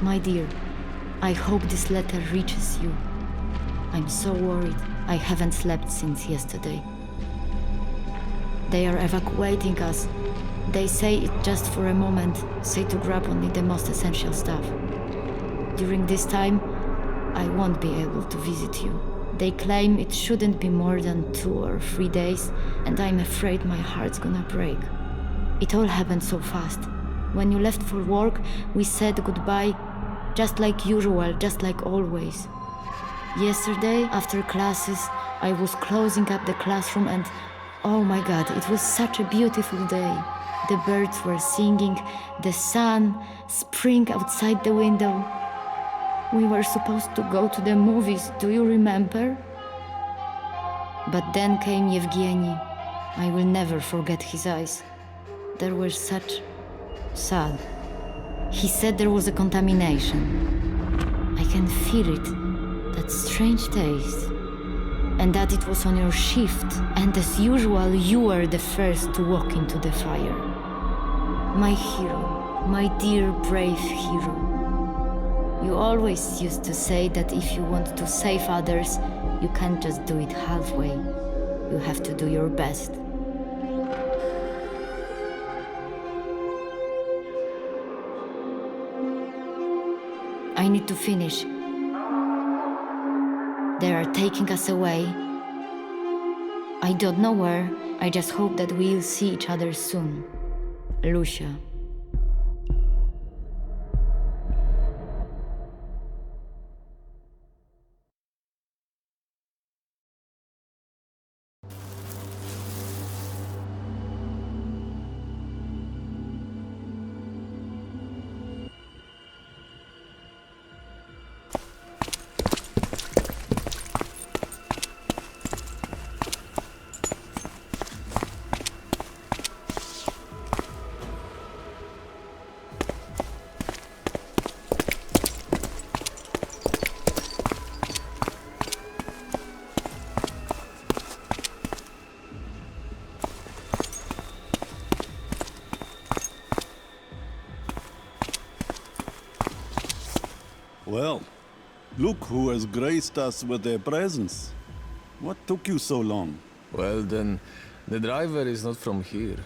My dear, I hope this letter reaches you. I'm so worried. I haven't slept since yesterday. They are evacuating us. They say it just for a moment, say to grab only the most essential stuff. During this time, I won't be able to visit you. They claim it shouldn't be more than 2 or 3 days, and I'm afraid my heart's gonna break. It all happened so fast. When you left for work, we said goodbye, just like usual, just like always. Yesterday, after classes, I was closing up the classroom and, oh my God, it was such a beautiful day. The birds were singing, the sun, spring outside the window. We were supposed to go to the movies, do you remember? But then came Yevgeny. I will never forget his eyes. They were such sad. He said there was a contamination. I can feel it, that strange taste. And that it was on your shift, and as usual, you were the first to walk into the fire. My hero, my dear brave hero. You always used to say that if you want to save others, you can't just do it halfway. You have to do your best. I need to finish. They are taking us away. I don't know where. I just hope that we'll see each other soon. Lucia. Well, look who has graced us with their presence. What took you so long? Well then, the driver is not from here.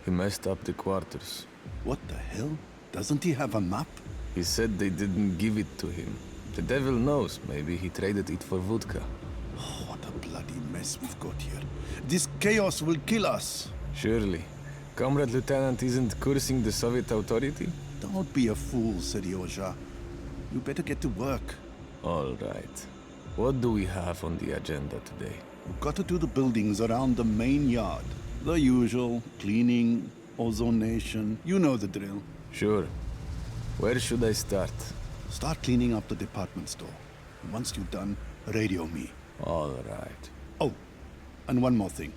He messed up the quarters. What the hell? Doesn't he have a map? He said they didn't give it to him. The devil knows, maybe he traded it for vodka. Oh, what a bloody mess we've got here. This chaos will kill us. Surely. Comrade Lieutenant isn't cursing the Soviet authority? Don't be a fool, Seryoja. You better get to work. All right. What do we have on the agenda today? We've got to do the buildings around the main yard. The usual, cleaning, ozonation, you know the drill. Sure. Where should I start? Start cleaning up the department store. And once you're done, radio me. All right. Oh, and one more thing.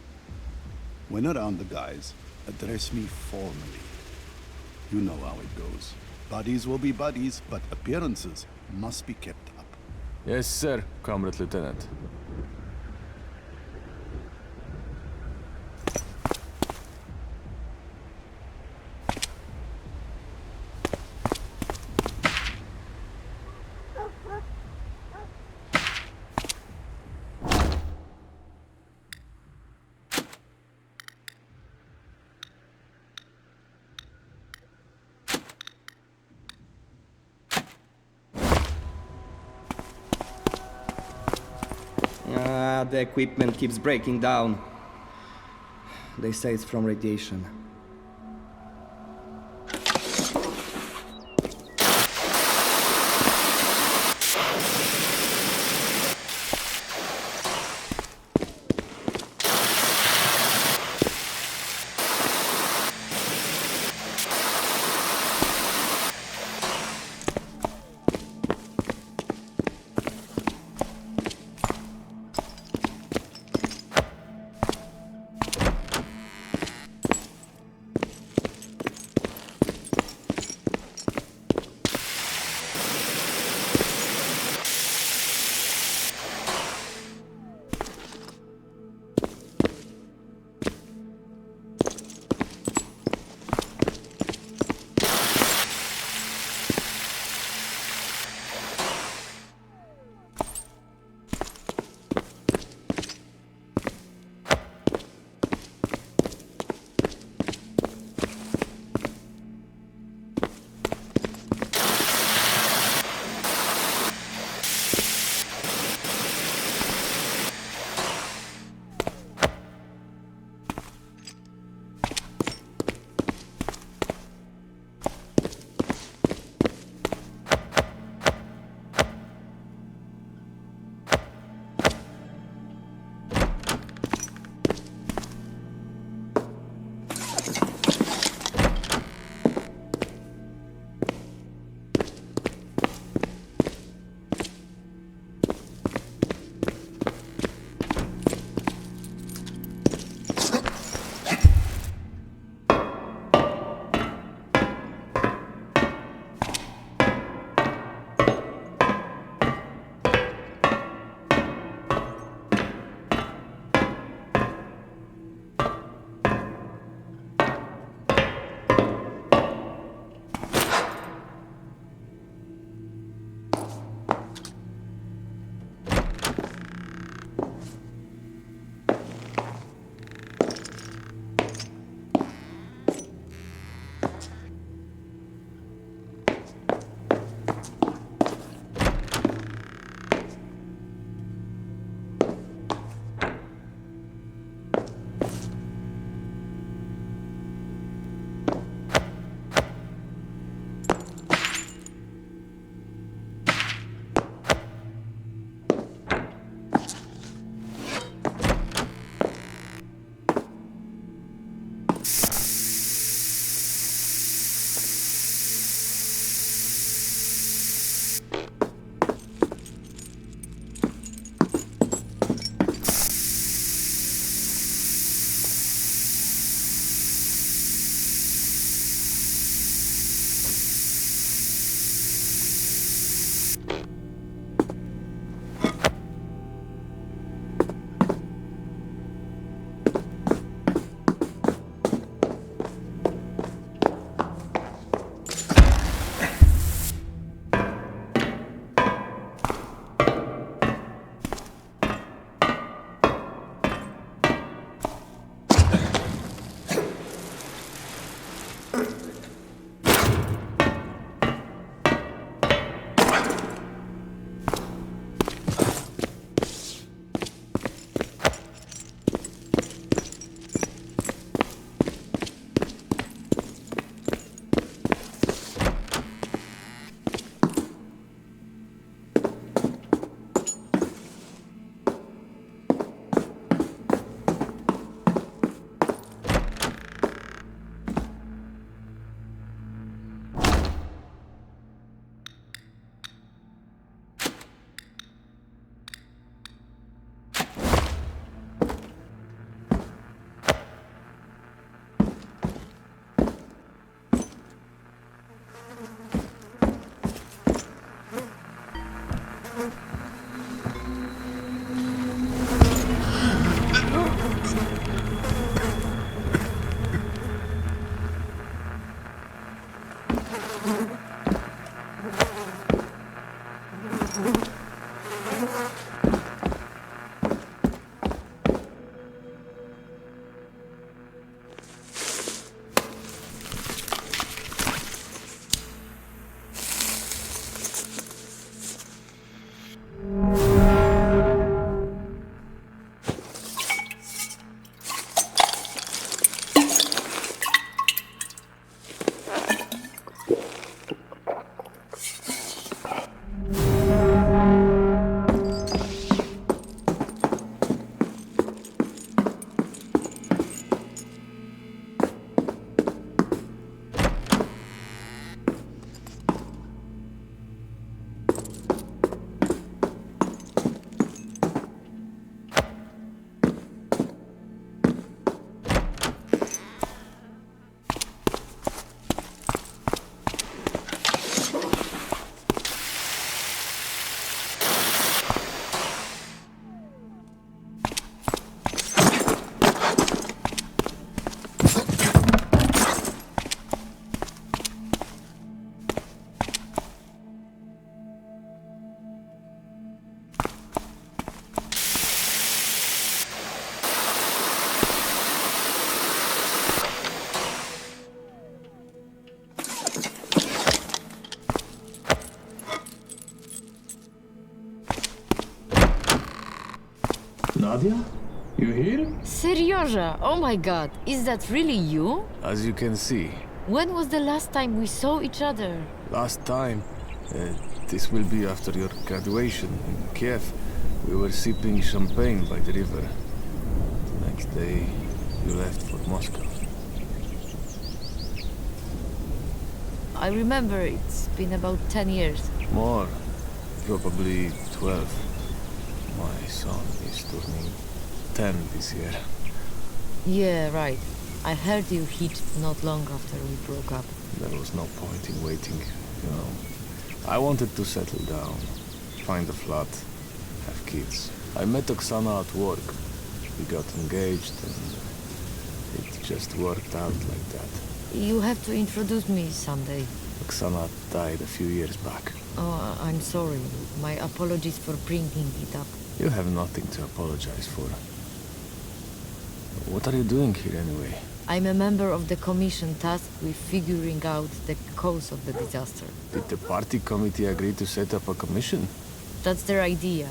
When around the guys, address me formally. You know how it goes. Buddies will be buddies, but appearances must be kept up. Yes, sir, Comrade Lieutenant. The equipment keeps breaking down. They say it's from radiation. Nadia? You here? Serioja, oh my god, is that really you? As you can see, When was the last time we saw each other? last time, this will be after your graduation in Kiev. We were sipping champagne by the river. The next day, you left for Moscow. I remember it's been about 10 years. More, probably 12. My son is turning 10 this year. Yeah, right. I heard you hit not long after we broke up. There was no point in waiting, you know. I wanted to settle down, find a flat, have kids. I met Oksana at work. We got engaged and it just worked out like that. You have to introduce me someday. Oksana died a few years back. Oh, I'm sorry. My apologies for bringing it up. You have nothing to apologize for. What are you doing here anyway? I'm a member of the commission tasked with figuring out the cause of the disaster. Did the party committee agree to set up a commission? That's their idea.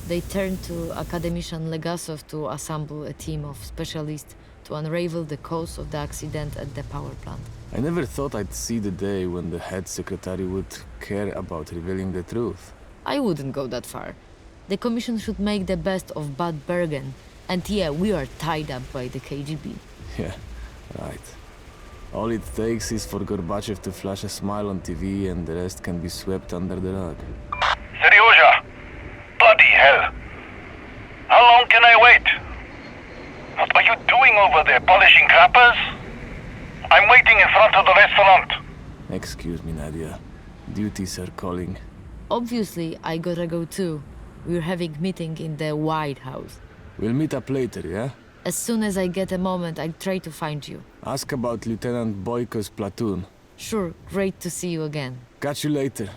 They turned to academician Legasov to assemble a team of specialists to unravel the cause of the accident at the power plant. I never thought I'd see the day when the head secretary would care about revealing the truth. I wouldn't go that far. The commission should make the best of Bad Bergen. And yeah, we are tied up by the KGB. Yeah, right. All it takes is for Gorbachev to flash a smile on TV and the rest can be swept under the rug. Seryoja! Bloody hell! How long can I wait? What are you doing over there, polishing crappers? I'm waiting in front of the restaurant. Excuse me, Nadia. Duties are calling. Obviously, I gotta go too. We're having meeting in the White House. We'll meet up later, yeah? As soon as I get a moment, I'll try to find you. Ask about Lieutenant Boyko's platoon. Sure, great to see you again. Catch you later.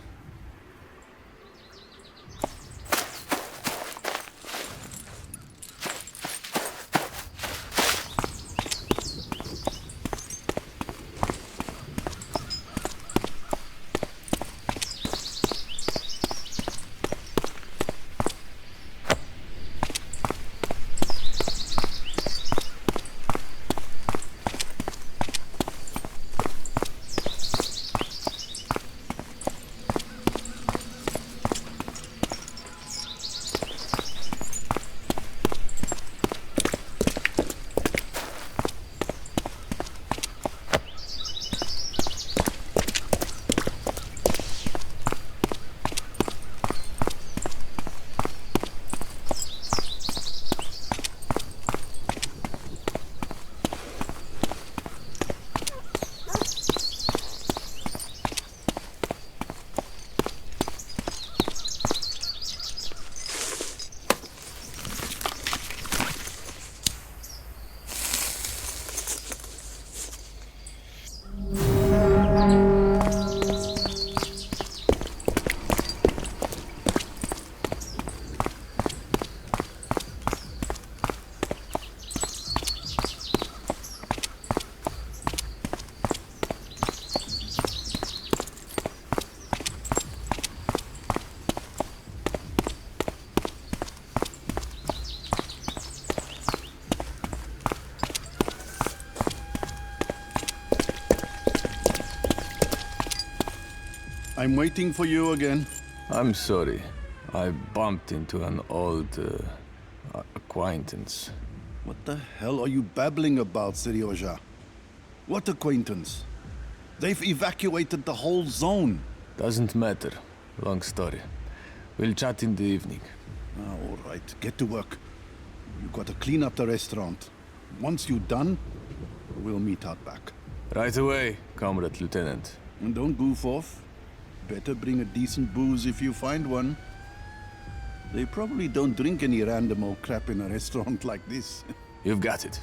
I'm waiting for you again. I'm sorry. I bumped into an old acquaintance. What the hell are you babbling about, Serioja? What acquaintance? They've evacuated the whole zone. Doesn't matter. Long story. We'll chat in the evening. All right, get to work. You gotta clean up the restaurant. Once you're done, we'll meet out back. Right away, Comrade Lieutenant. And don't goof off. Better bring a decent booze if you find one. They probably don't drink any random old crap in a restaurant like this. You've got it.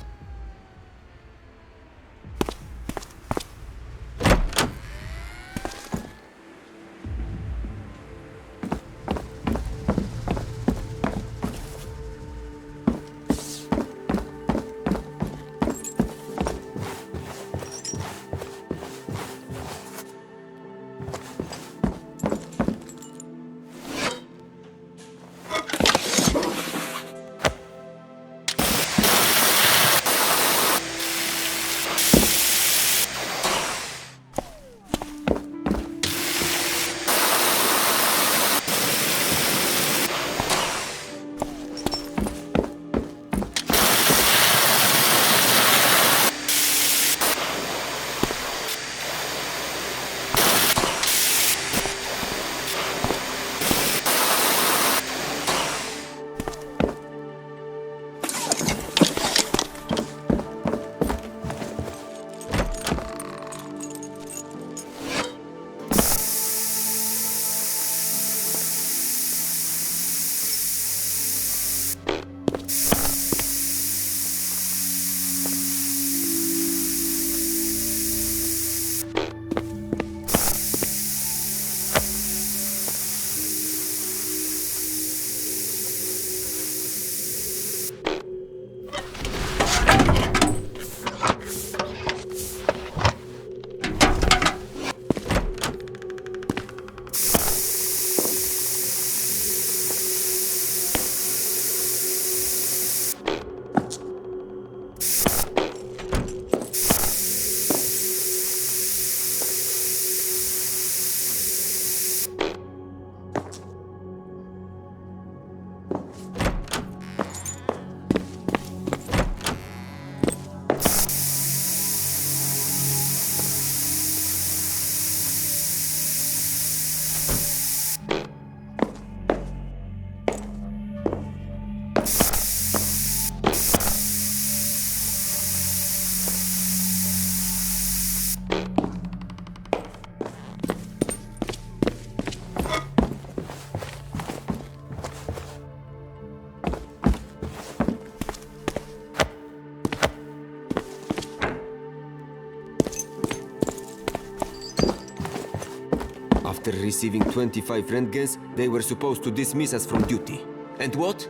After receiving 25 rentgens, they were supposed to dismiss us from duty. And what?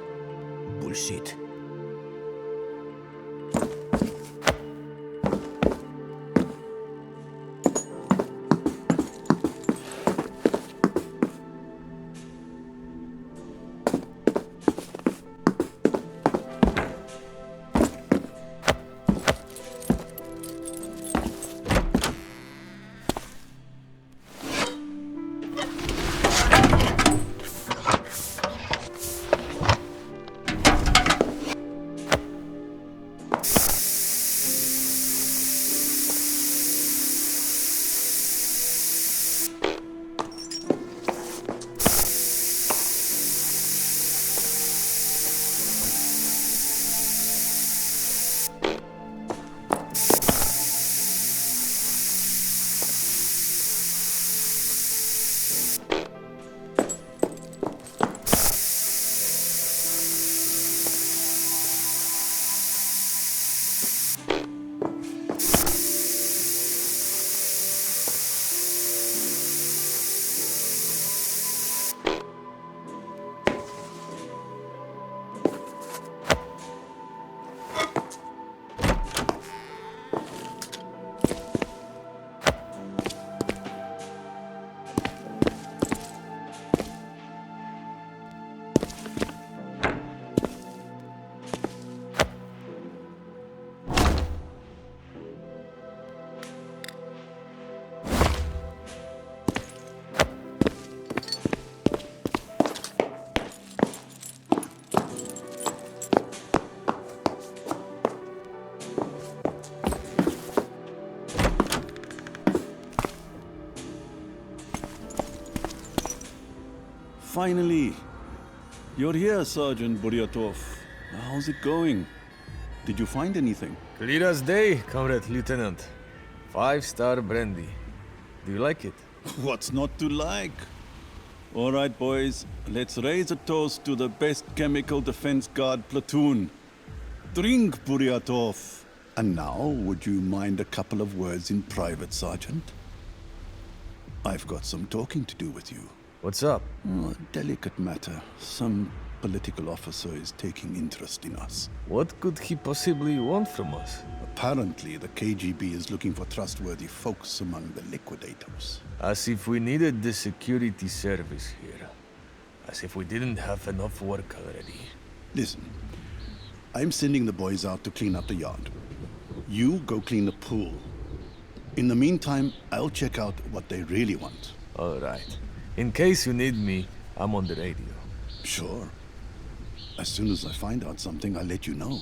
Bullshit. finally. You're here, Sergeant Buryatov. How's it going? Did you find anything? Clear as day, Comrade Lieutenant. 5-star brandy. Do you like it? What's not to like? All right, boys. Let's raise a toast to the best chemical defense guard platoon. Drink, Buryatov. And now, would you mind a couple of words in private, Sergeant? I've got some talking to do with you. What's up? A delicate matter. Some political officer is taking interest in us. What could he possibly want from us? Apparently, the KGB is looking for trustworthy folks among the liquidators. As if we needed the security service here. As if we didn't have enough work already. Listen, I'm sending the boys out to clean up the yard. You go clean the pool. In the meantime, I'll check out what they really want. All right. In case you need me, I'm on the radio. Sure. As soon as I find out something, I'll let you know.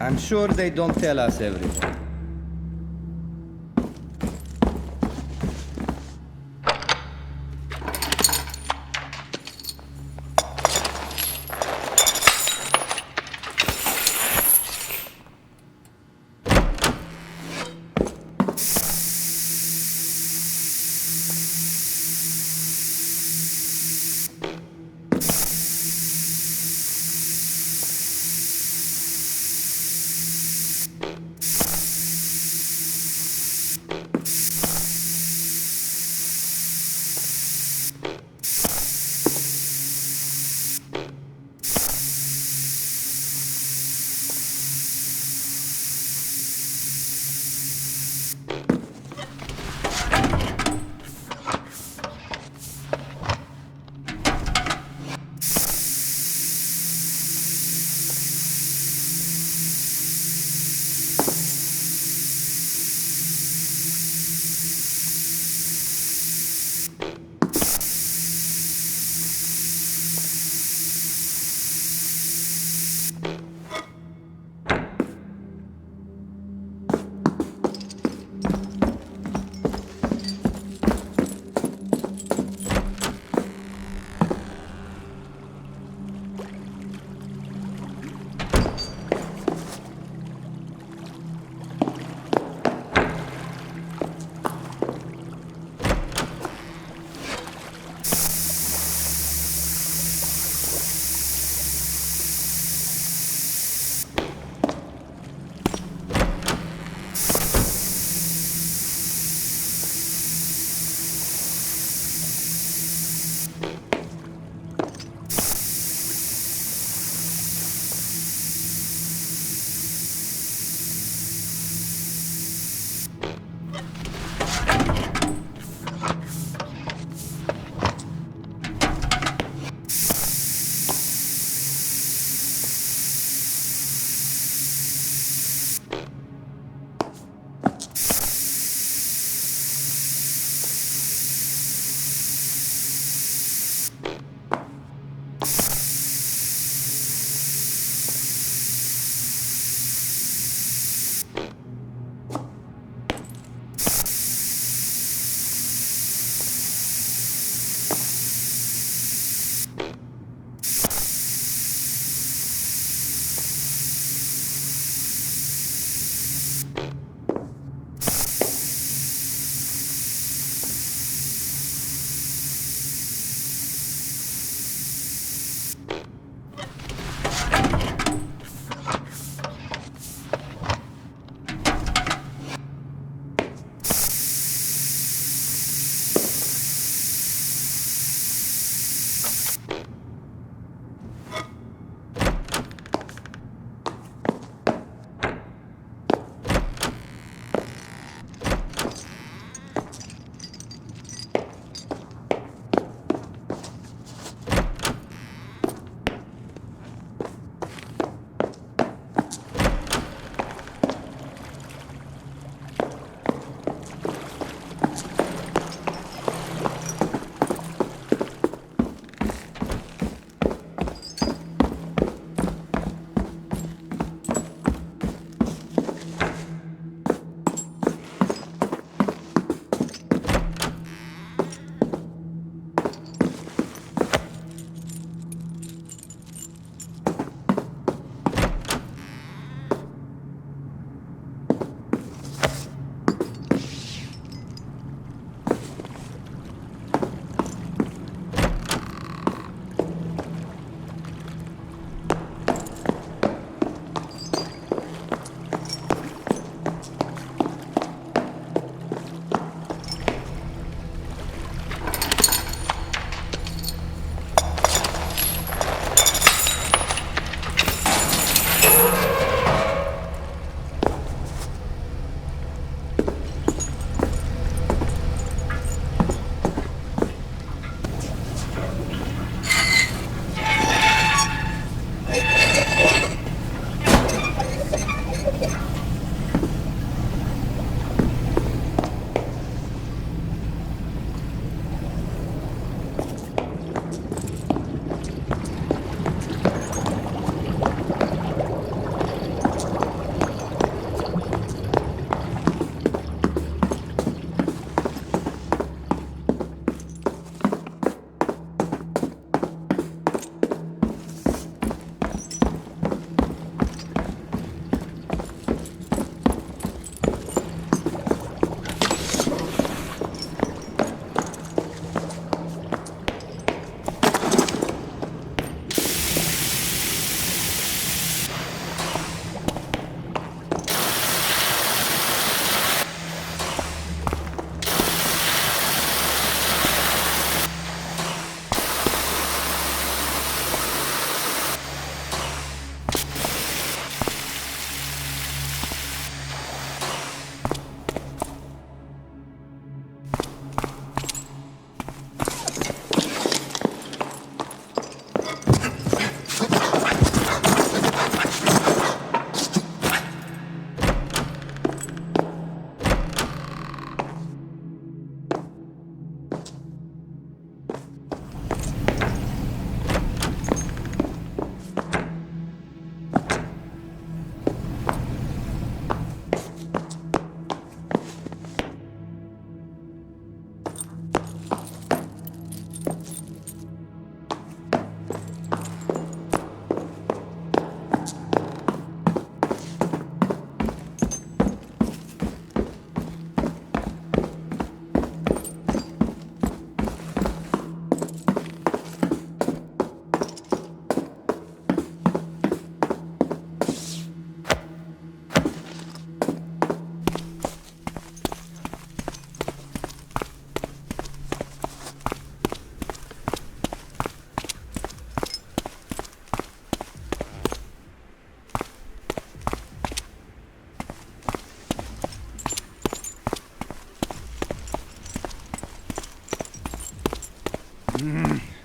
I'm sure they don't tell us everything.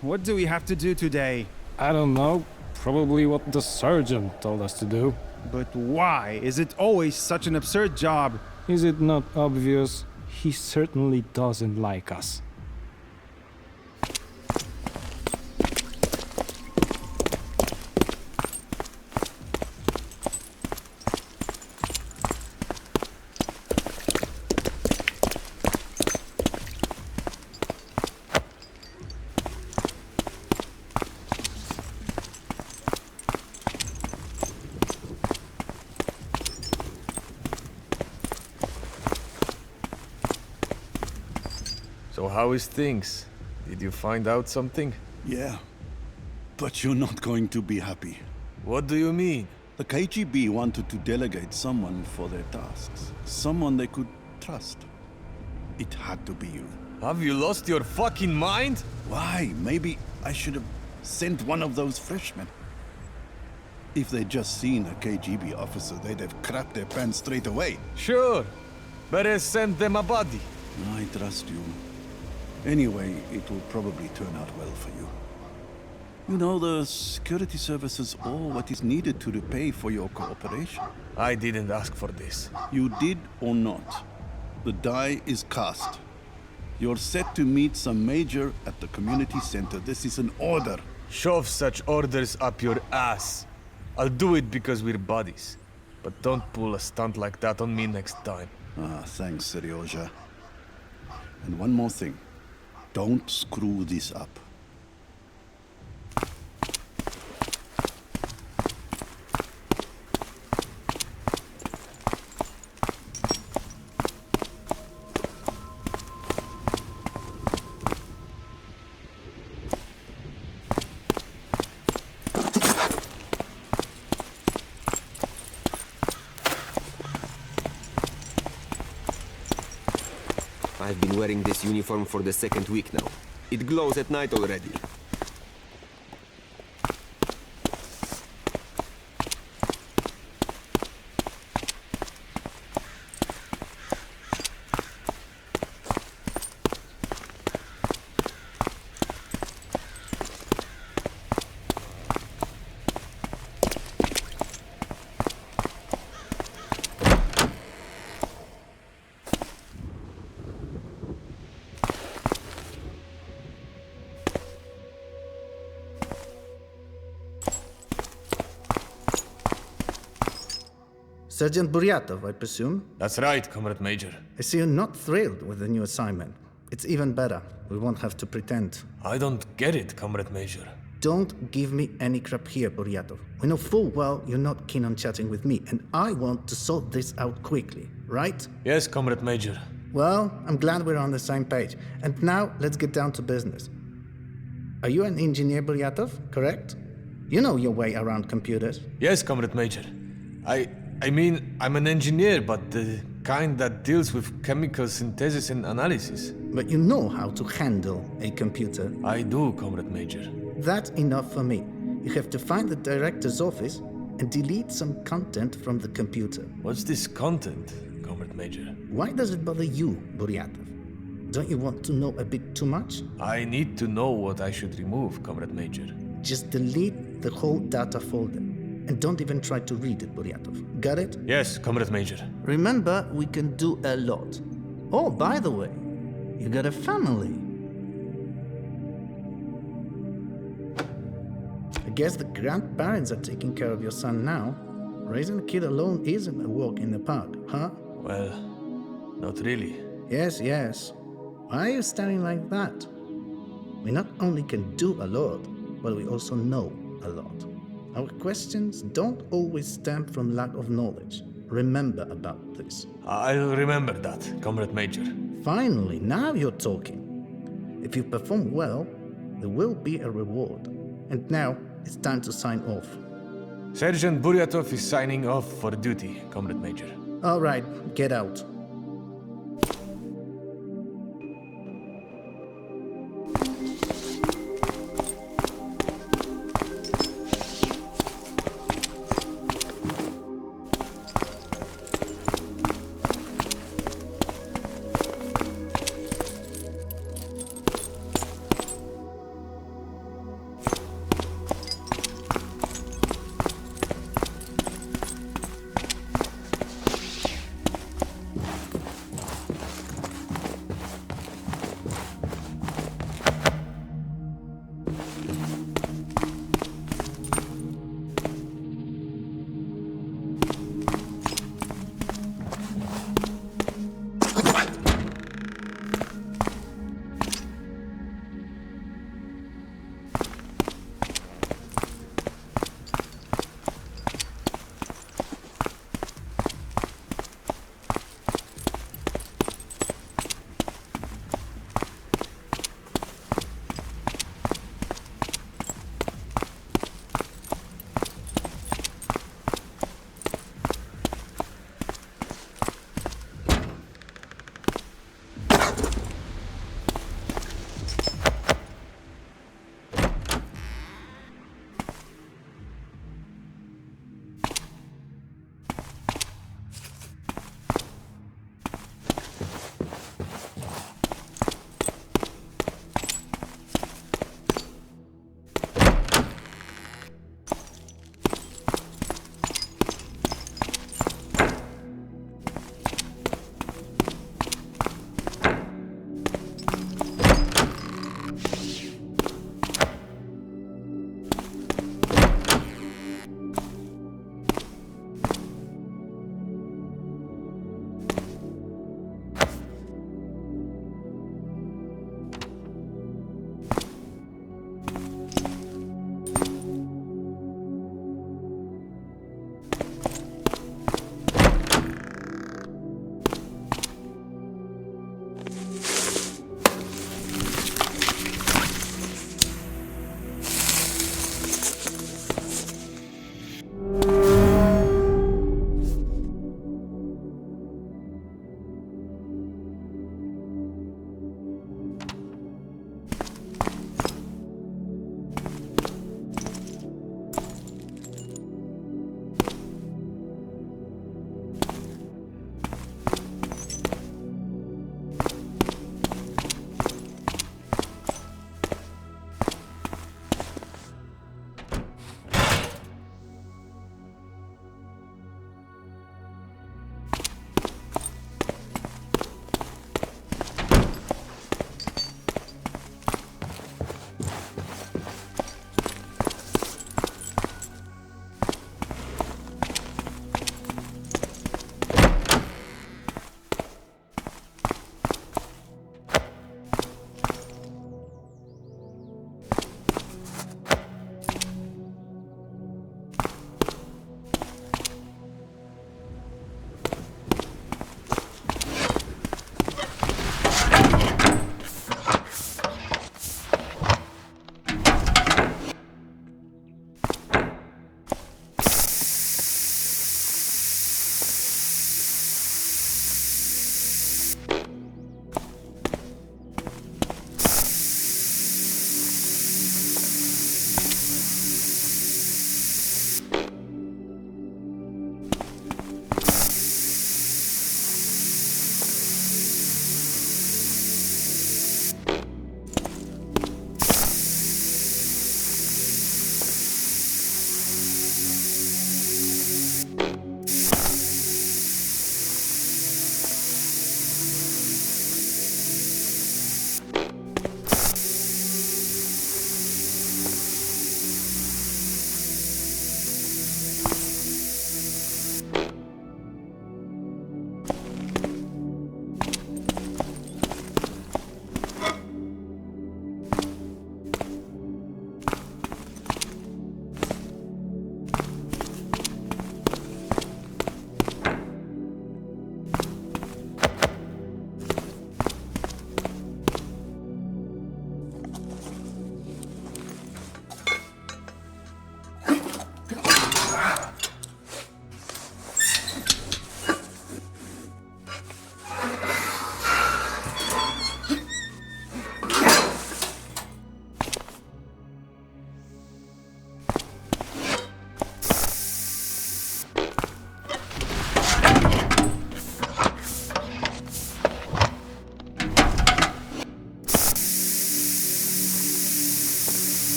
What do we have to do today? I don't know. Probably what the surgeon told us to do. But why? Is it always such an absurd job? Is it not obvious? He certainly doesn't like us. So how is things? Did you find out something? Yeah, but you're not going to be happy. What do you mean? The KGB wanted to delegate someone for their tasks. Someone they could trust. It had to be you. Have you lost your fucking mind? Why? Maybe I should have sent one of those freshmen. If they'd just seen a KGB officer, they'd have crapped their pants straight away. Sure. Better send them a body. I trust you. Anyway, it will probably turn out well for you. You know, the security service is all what is needed to repay for your cooperation. I didn't ask for this. You did or not, the die is cast. You're set to meet some major at the community center. This is an order. Shove such orders up your ass. I'll do it because we're buddies. But don't pull a stunt like that on me next time. Ah, thanks, Seryoja. And one more thing. Don't screw this up. I've been wearing this uniform for the second week now. It glows at night already. Sergeant Buryatov, I presume? That's right, Comrade Major. I see you're not thrilled with the new assignment. It's even better. We won't have to pretend. I don't get it, Comrade Major. Don't give me any crap here, Buryatov. We know full well you're not keen on chatting with me, and I want to sort this out quickly, right? Yes, Comrade Major. Well, I'm glad we're on the same page. And now, let's get down to business. Are you an engineer, Buryatov, correct? You know your way around computers. Yes, Comrade Major. I mean, I'm an engineer, but the kind that deals with chemical synthesis and analysis. But you know how to handle a computer. I do, Comrade Major. That's enough for me. You have to find the director's office and delete some content from the computer. What's this content, Comrade Major? Why does it bother you, Buryatov? Don't you want to know a bit too much? I need to know what I should remove, Comrade Major. Just delete the whole data folder. And don't even try to read it, Buryatov. Got it? Yes, Comrade Major. Remember, we can do a lot. Oh, by the way, you got a family. I guess the grandparents are taking care of your son now. Raising a kid alone isn't a walk in the park, huh? Well, not really. Yes, yes. Why are you staring like that? We not only can do a lot, but we also know a lot. Our questions don't always stem from lack of knowledge. Remember about this. I'll remember that, Comrade Major. Finally, now you're talking. If you perform well, there will be a reward. And now, it's time to sign off. Sergeant Buryatov is signing off for duty, Comrade Major. All right, get out.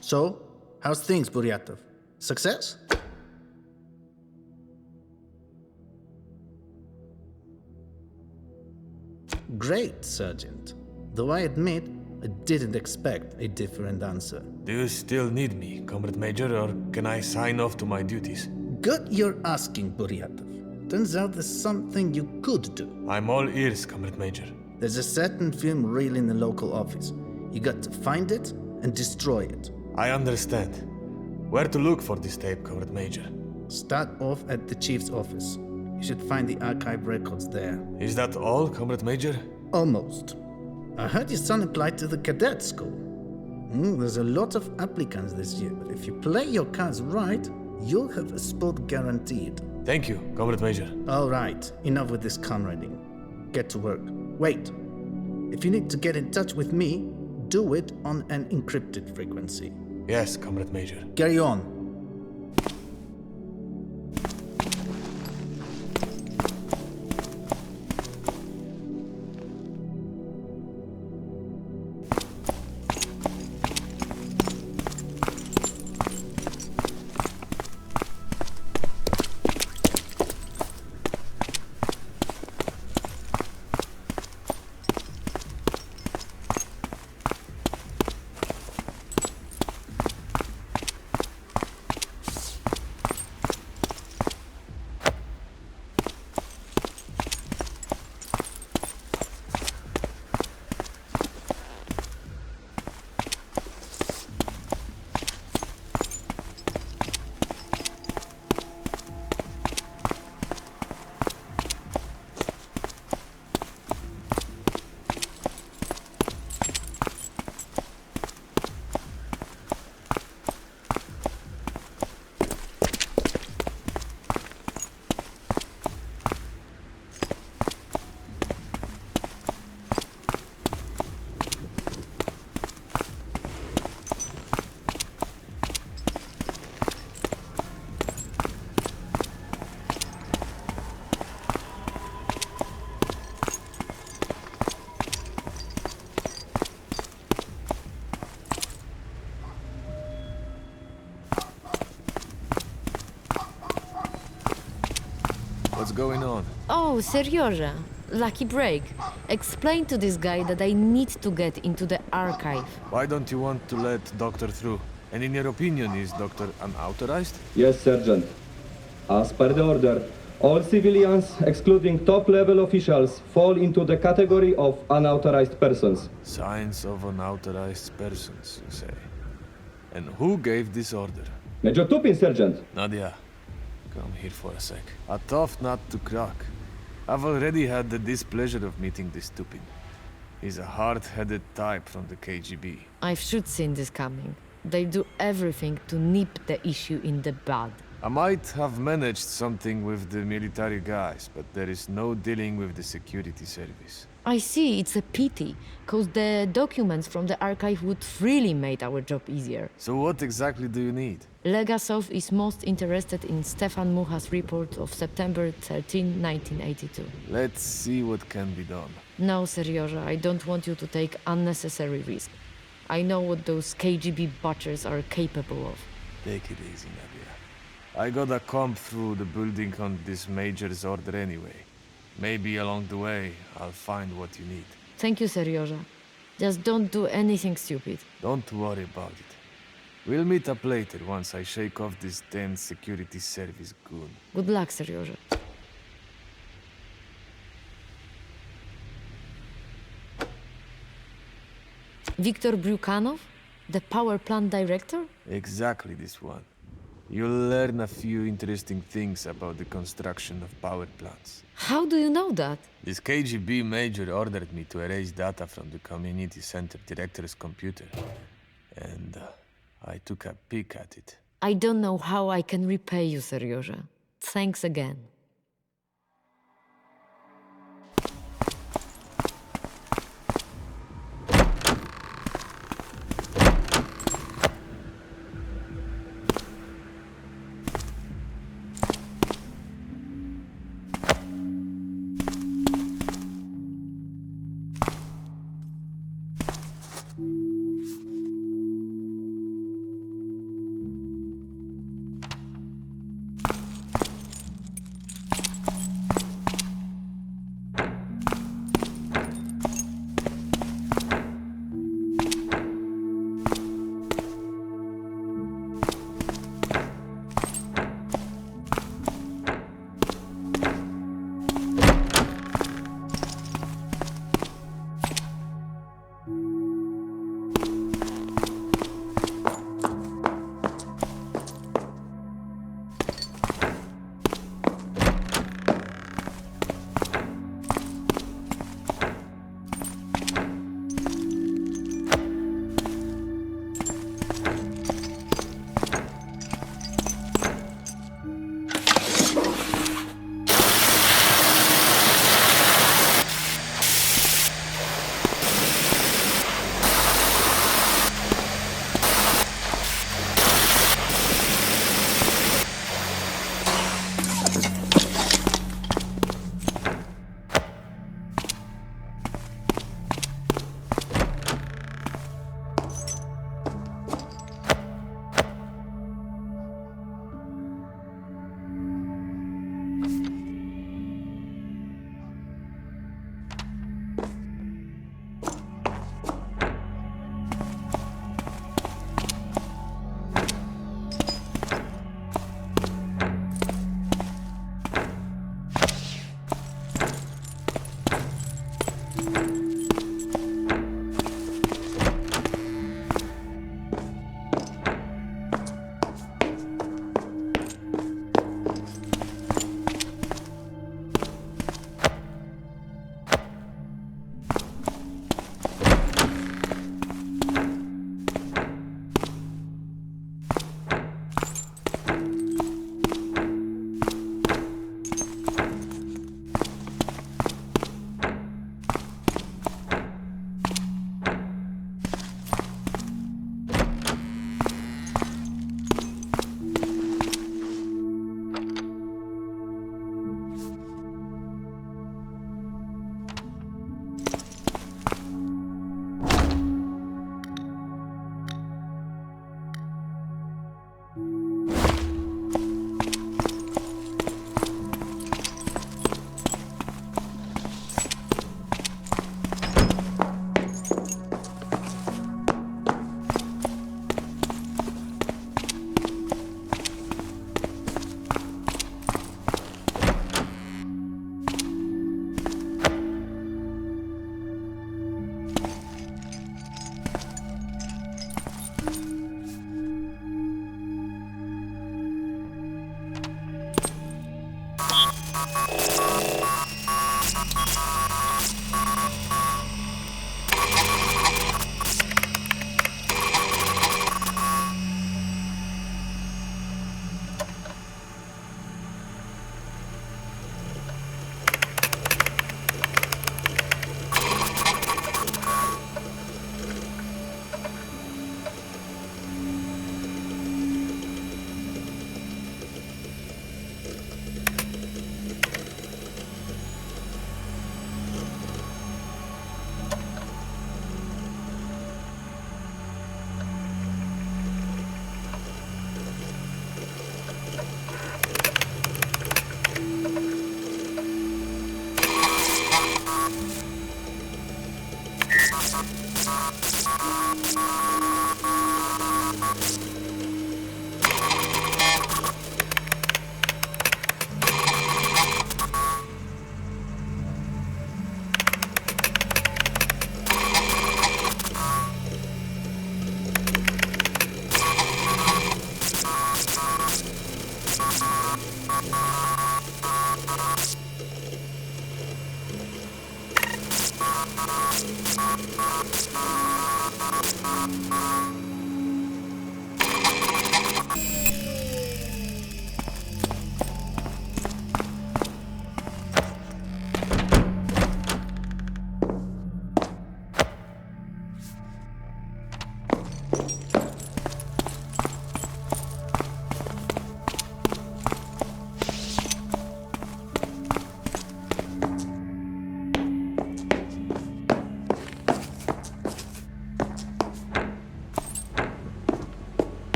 So, how's things, Buryatov? Success? Great, Sergeant. Though I admit, I didn't expect a different answer. Do you still need me, Comrade Major, or can I sign off to my duties? Good you're asking, Buryatov. Turns out there's something you could do. I'm all ears, Comrade Major. There's a certain film reel in the local office. You got to find it and destroy it. I understand. Where to look for this tape, Comrade Major? Start off at the chief's office. You should find the archive records there. Is that all, Comrade Major? Almost. I heard your son applied to the cadet school. There's a lot of applicants this year, but if you play your cards right, you'll have a spot guaranteed. Thank you, Comrade Major. All right, enough with this comrading. Get to work. Wait. If you need to get in touch with me, do it on an encrypted frequency. Yes, Comrade Major. Carry on. What's going on? Oh, Seriorza. Lucky break. Explain to this guy that I need to get into the archive. Why don't you want to let Doctor through? And in your opinion, is Doctor unauthorized? Yes, Sergeant. As per the order, all civilians, excluding top-level officials, fall into the category of unauthorized persons. Signs of unauthorized persons, you say. And who gave this order? Major Tupin, Sergeant. Nadia, come here for a sec. A tough nut to crack. I've already had the displeasure of meeting this Tupin. He's a hard-headed type from the KGB. I should seen this coming. They do everything to nip the issue in the bud. I might have managed something with the military guys, but there is no dealing with the security service. I see, it's a pity, cause the documents from the archive would really make our job easier. So what exactly do you need? Legasov is most interested in Stefan Mucha's report of September 13, 1982. Let's see what can be done. No, Seriorza, I don't want you to take unnecessary risk. I know what those KGB butchers are capable of. Take it easy, Nadia. I gotta comb through the building on this major's order anyway. Maybe along the way, I'll find what you need. Thank you, Serioja. Just don't do anything stupid. Don't worry about it. We'll meet up later once I shake off this damn security service goon. Good luck, Serioja. Viktor Bryukhanov? The power plant director? Exactly this one. You'll learn a few interesting things about the construction of power plants. How do you know that? This KGB major ordered me to erase data from the community center director's computer. And I took a peek at it. I don't know how I can repay you, Serioja. Thanks again.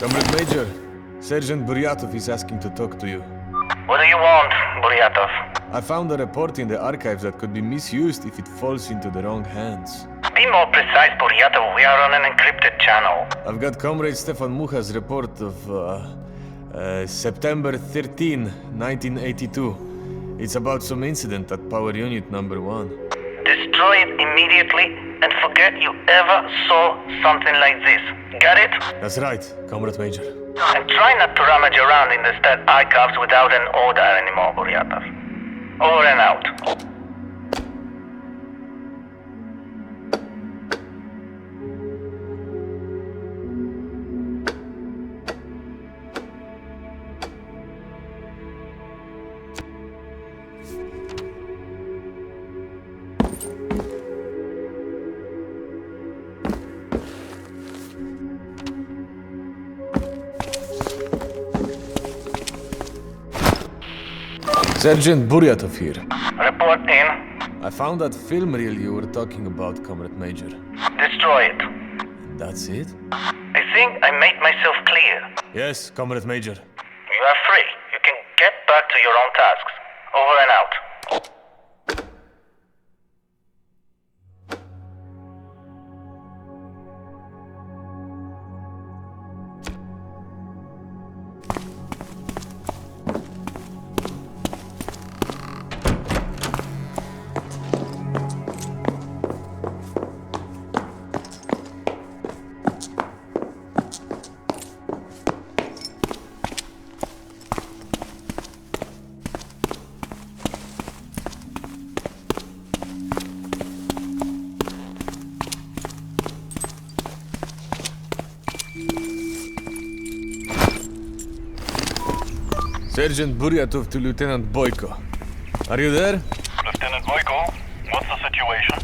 Comrade Major, Sergeant Buryatov is asking to talk to you. What do you want, Buryatov? I found a report in the archives that could be misused if it falls into the wrong hands. Be more precise, Buryatov. We are on an encrypted channel. I've got Comrade Stefan Mucha's report of September 13, 1982. It's about some incident at power unit number 1. Destroy it immediately and forget you ever saw something like this. Got it? That's right, Comrade Major. And try not to rummage around in the stat archives without an order anymore, Buryatov. Over and out. Sergeant Buryatov here. Report in. I found that film reel you were talking about, Comrade Major. Destroy it. That's it? I think I made myself clear. Yes, Comrade Major. You are free. You can get back to your own tasks. Over and out. Sergeant Buryatov to Lieutenant Boyko. Are you there? Lieutenant Boyko, what's the situation?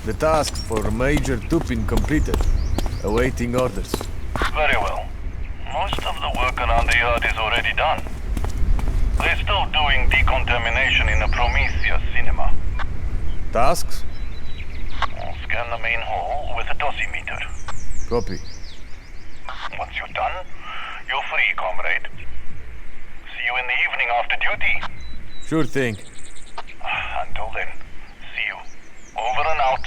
The task for Major Tupin completed. Awaiting orders. Very well. Most of the work around the yard is already done. They're still doing decontamination in the Prometheus cinema. Tasks? I'll scan the main hall with a dosimeter. Copy. Once you're done, you're free, comrade. See you in the evening after duty. Sure thing. Until then, see you. Over and out.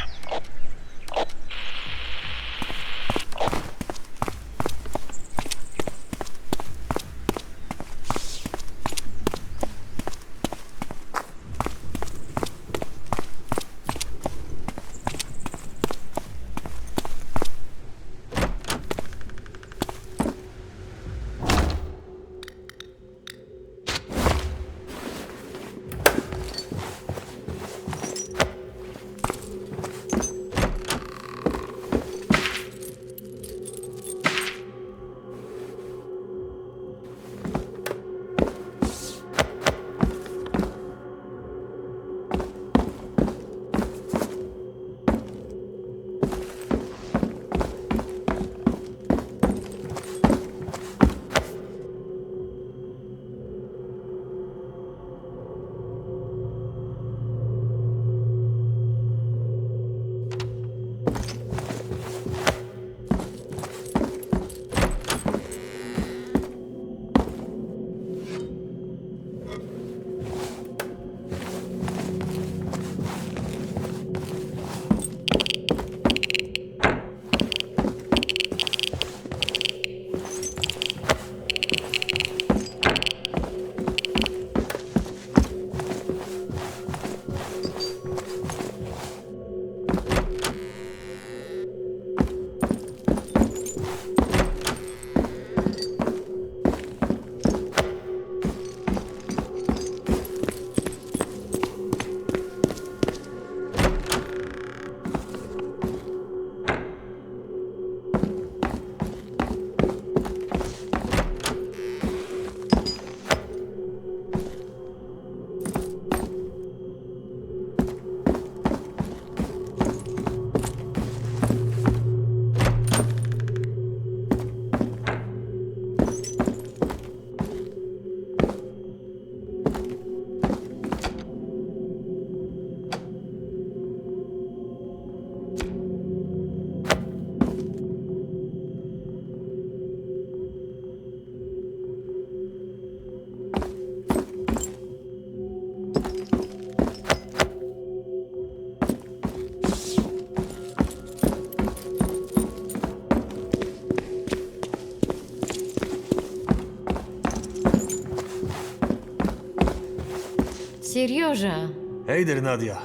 Serioja! Hey there, Nadia.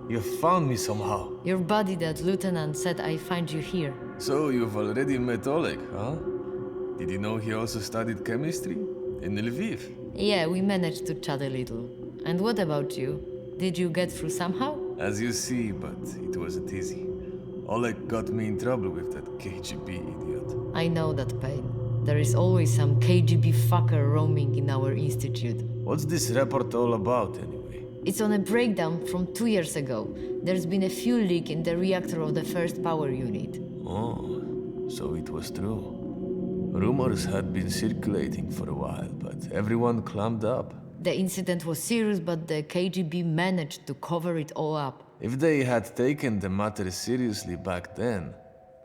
You found me somehow. Your buddy, that lieutenant, said I find you here. So you've already met Oleg, huh? Did you know he also studied chemistry? In Lviv? Yeah, we managed to chat a little. And what about you? Did you get through somehow? As you see, but it wasn't easy. Oleg got me in trouble with that KGB idiot. I know that pain. There is always some KGB fucker roaming in our institute. What's this report all about, anyway? It's on a breakdown from 2 years ago. There's been a fuel leak in the reactor of the first power unit. Oh, so it was true. Rumors had been circulating for a while, but everyone clammed up. The incident was serious, but the KGB managed to cover it all up. If they had taken the matter seriously back then,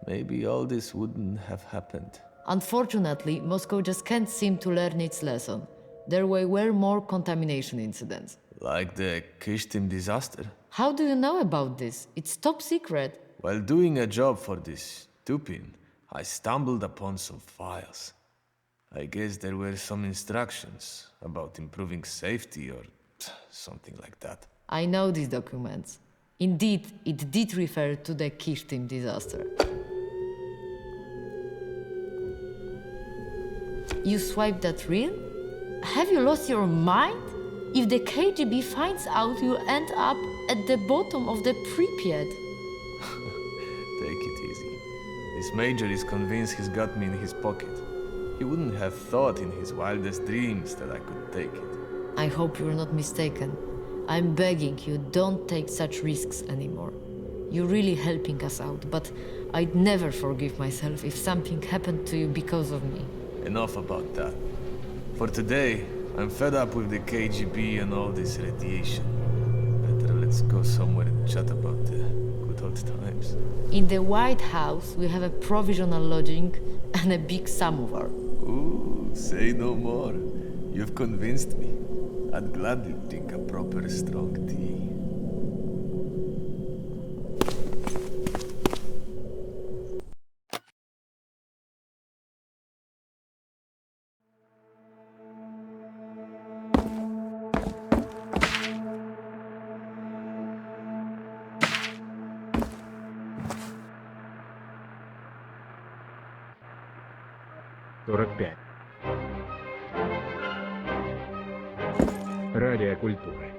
maybe all this wouldn't have happened. Unfortunately, Moscow just can't seem to learn its lesson. There were more contamination incidents. Like the Kishtim disaster? How do you know about this? It's top secret. While doing a job for this Tupin, I stumbled upon some files. I guess there were some instructions about improving safety or something like that. I know these documents. Indeed, it did refer to the Kishtim disaster. You swiped that reel? Have you lost your mind? If the KGB finds out, you end up at the bottom of the Pripyat. Take it easy. This major is convinced he's got me in his pocket. He wouldn't have thought in his wildest dreams that I could take it. I hope you're not mistaken. I'm begging you, don't take such risks anymore. You're really helping us out, but I'd never forgive myself if something happened to you because of me. Enough about that. For today, I'm fed up with the KGB and all this radiation. Better let's go somewhere and chat about the good old times. In the White House, we have a provisional lodging and a big samovar. Ooh, say no more. You've convinced me. I'd gladly drink a proper strong tea. Радиокультуры.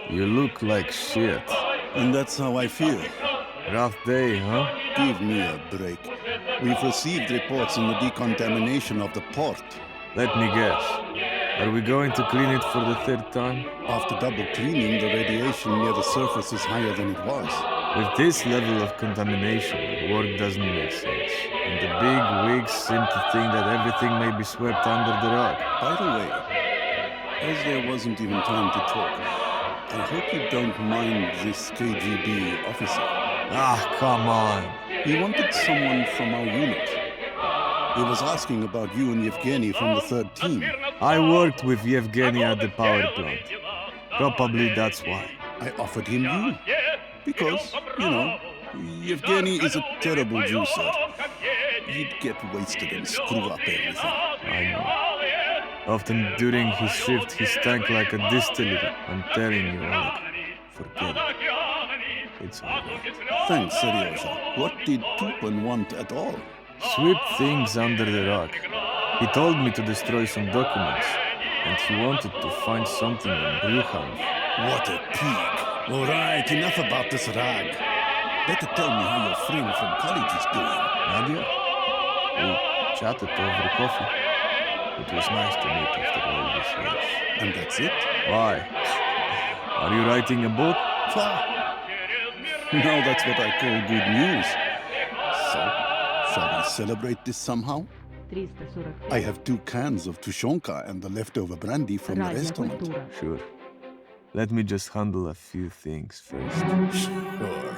You look like shit. And that's how I feel. Rough day, huh? Give me a break. We've received reports on the decontamination of the port. Let me guess. Are we going to clean it for the third time? After double cleaning, the radiation near the surface is higher than it was. With this level of contamination, work doesn't make sense. And the big wigs seem to think that everything may be swept under the rug. By the way, as there wasn't even time to talk, I hope you don't mind this KGB officer. Ah, come on. He wanted someone from our unit. He was asking about you and Yevgeny from the third team. I worked with Yevgeny at the power plant. Probably that's why. I offered him you. Because, you know, Yevgeny is a terrible juicer. He'd get wasted and screw up everything. I know. Often during his shift, he stank like a distillery. I'm telling you, Oleg. Forget it. It's over. Thanks, Seryozha. What did Tupin want at all? Sweep things under the rug. He told me to destroy some documents, and he wanted to find something in Bryukhanov. What a pig. All right, enough about this rag. Better tell me how your friend from college is doing. Nadia? We chatted over coffee. It was nice to meet after all these years. And that's it? Why? Are you writing a book? Now that's what I call good news. So, shall we celebrate this somehow? I have 2 cans of Tushonka and the leftover brandy from the restaurant. Sure. Let me just handle a few things first. Sure.